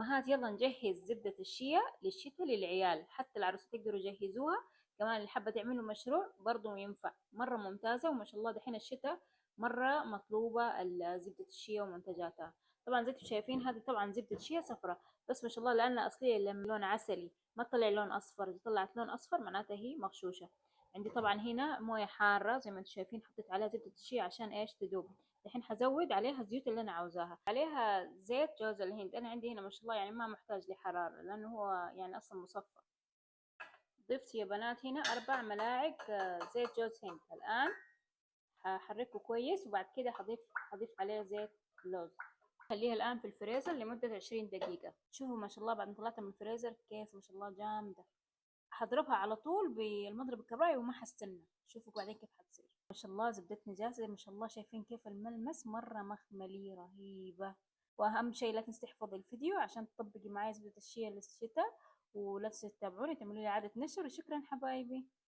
أمهات يلا نجهز زبدة الشيا للشتاء للعيال، حتى العروسات يقدروا يجهزوها. كمان اللي حابة تعملوا مشروع برضو ينفع، مرة ممتازة. وما شاء الله دحين الشتاء مرة مطلوبة زبدة الشيا ومنتجاتها. طبعا زي ما انتم شايفين هذه طبعا زبدة شيا صفرة، بس ما شاء الله لأنها أصلية لما لون عسلي ما طلع لون أصفر. إذا طلعت لون أصفر معناتها هي مغشوشة. عندي طبعا هنا موية حارة زي ما انتم شايفين، حطيت عليها زبدة الشيا عشان ايش تذوب. الحين حزود عليها الزيوت اللي انا عاوزاها، عليها زيت جوز الهند. انا عندي هنا ما شاء الله يعني ما محتاج لحرارة لانه هو يعني اصلا مصفى. ضفت يا بنات هنا 4 ملاعق زيت جوز هند. الان هحركه كويس وبعد كده هضيف عليه زيت لوز. خليها الان في الفريزر لمدة 20 دقيقة. شوفوا ما شاء الله بعد ما طلعتها من الفريزر كيف ما شاء الله جامدة. هضربها على طول بالمضرب الكهربائي وما حستنى. شوفوا بعدين كيف حتصير. ما شاء الله زبدتنا جاهزة ما شاء الله. شايفين كيف الملمس مرة مخملي رهيبة. واهم شيء لا تنسي تحفظي الفيديو عشان تطبقي معي زبدة الشيا للشتاء. ولا تنسوا تتابعوني تعملوا لي اعادة نشر. وشكرا حبايبي.